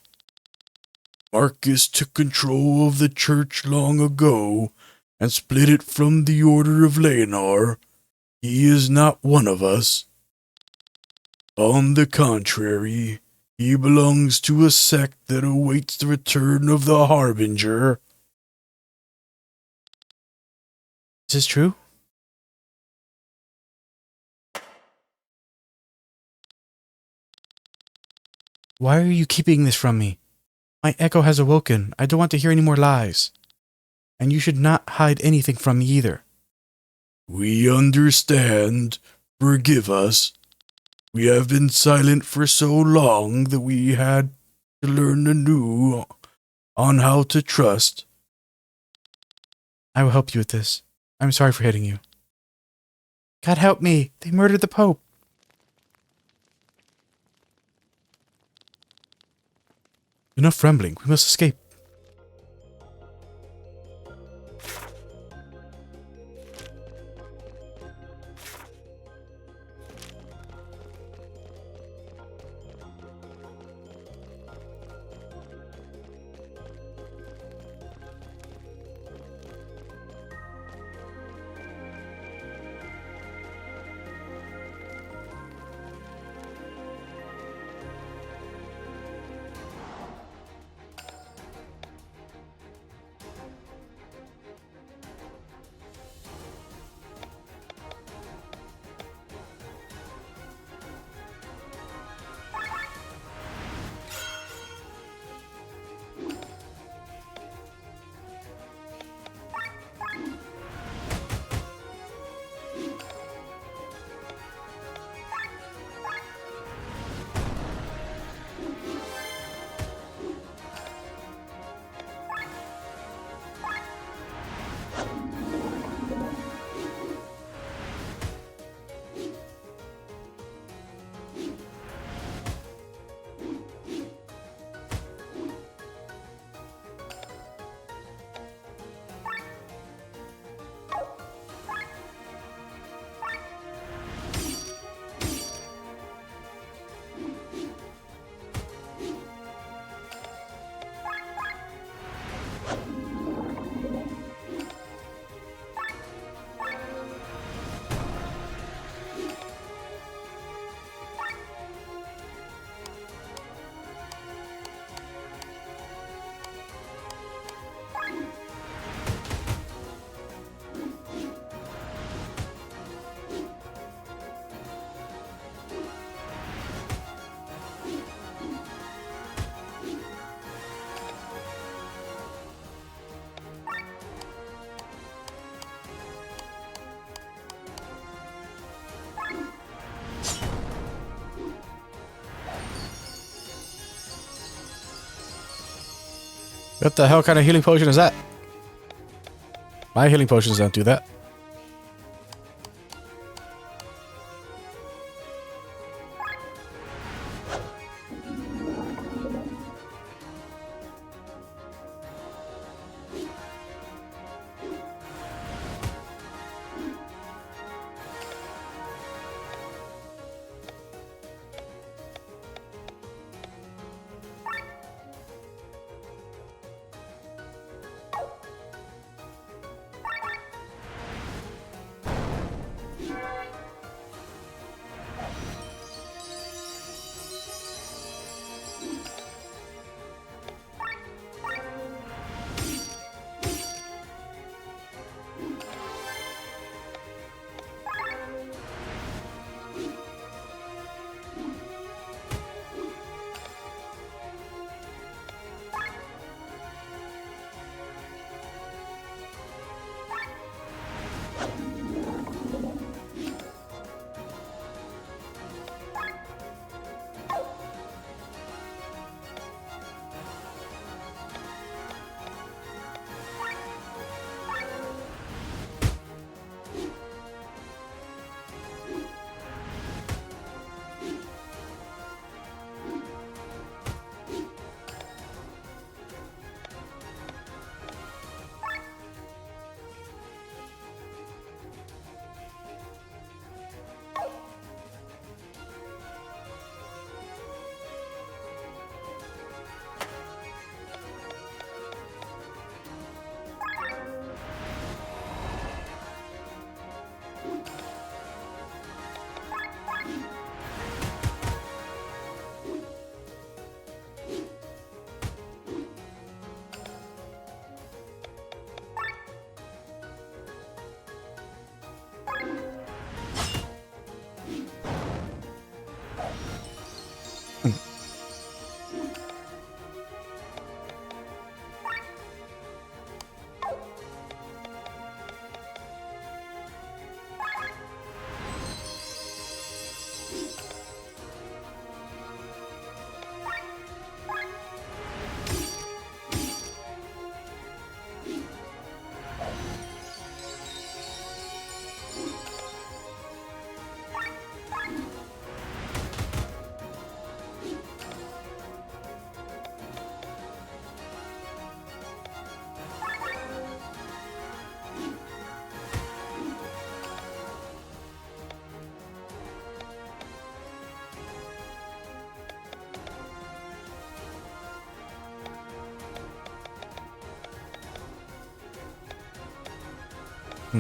S2: Marcus took control of the church long ago and split it from the Order of Leonor. He is not one of us. On the contrary, he belongs to a sect that awaits the return of the Harbinger.
S3: Is this true? Why are you keeping this from me? My echo has awoken. I don't want to hear any more lies. And you should not hide anything from me either.
S2: We understand. Forgive us. We have been silent for so long that we had to learn anew on how to trust.
S3: I will help you with this. I'm sorry for hitting you. God help me! They murdered the Pope! Enough rambling. We must escape.
S1: What the hell kind of healing potion is that? My healing potions don't do that. The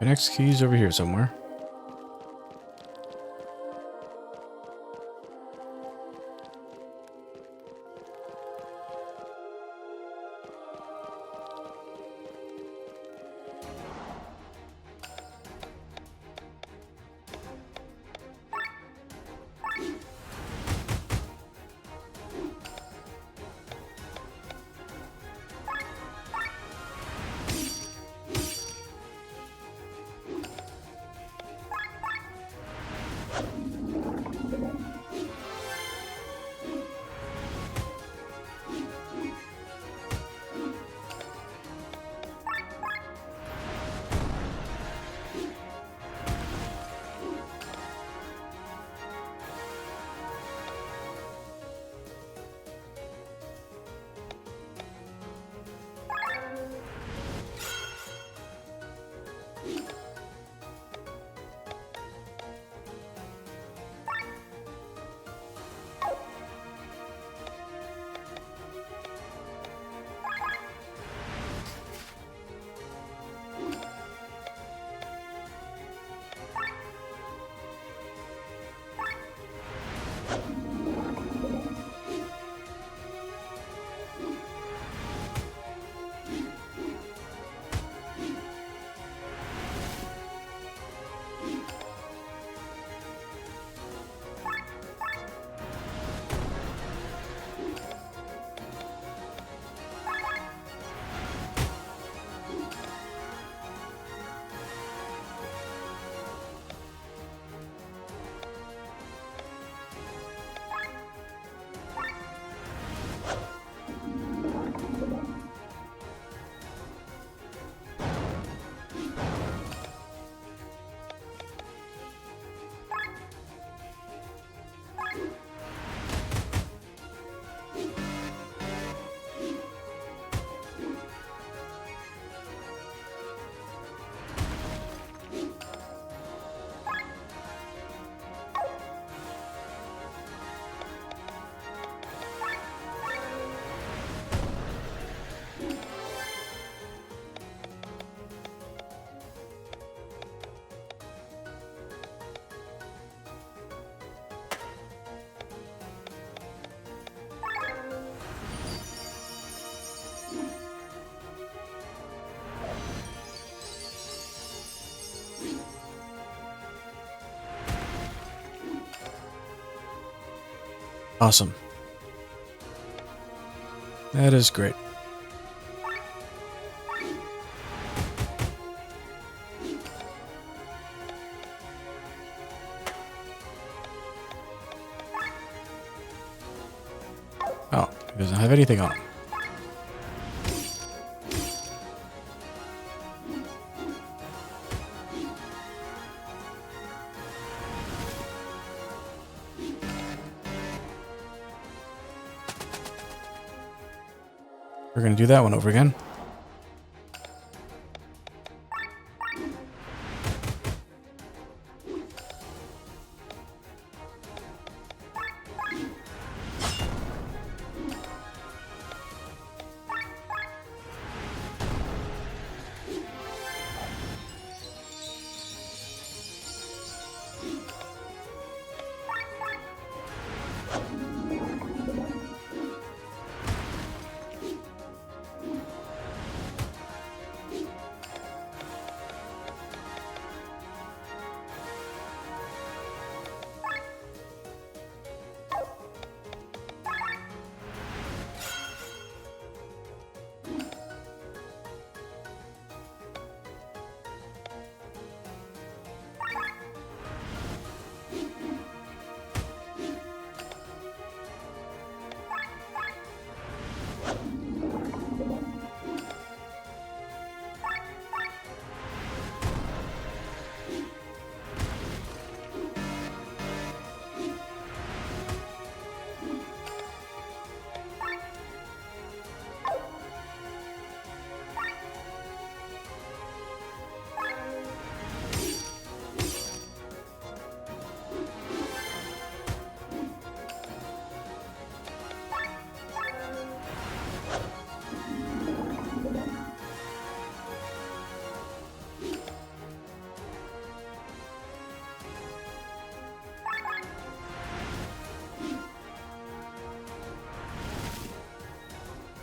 S1: next key's over here somewhere. Awesome. That is great. Oh, he doesn't have anything on him. We're going to do that one over again.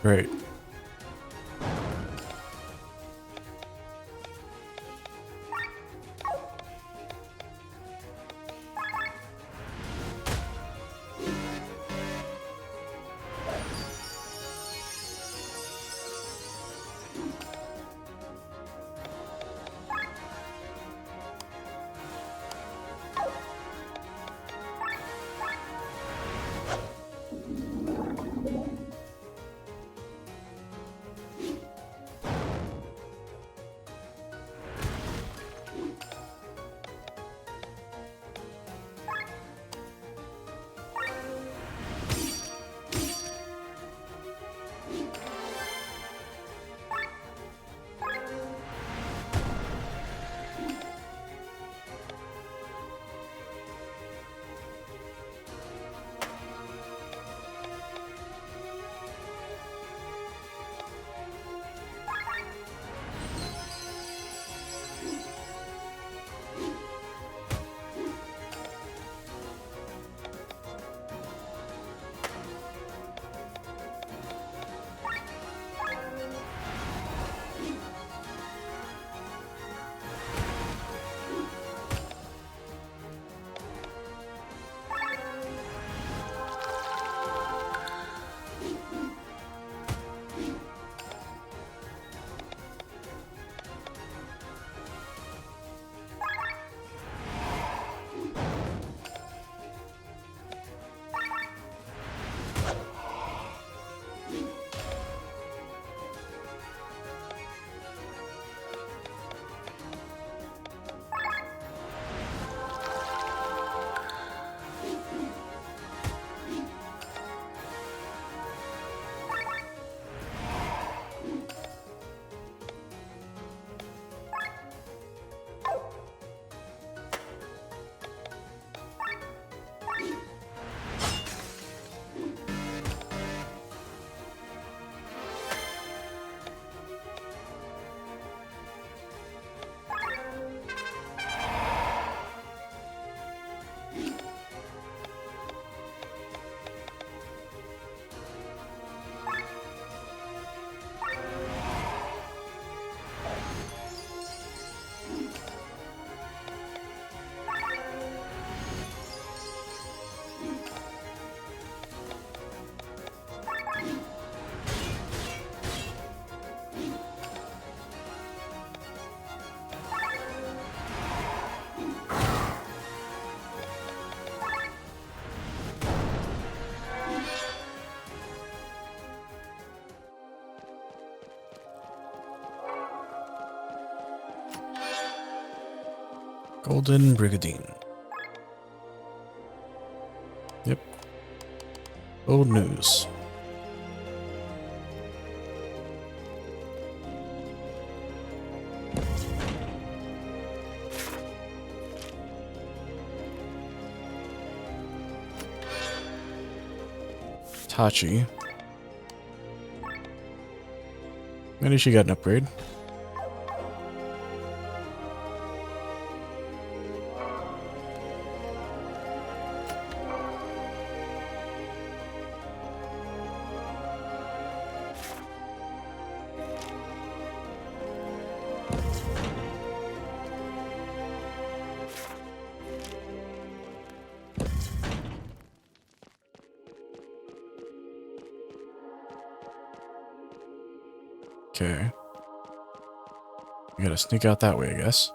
S1: Great. Golden Brigadine. Yep. Old news. Tachi. Maybe she got an upgrade. Okay. We gotta sneak out that way, I guess.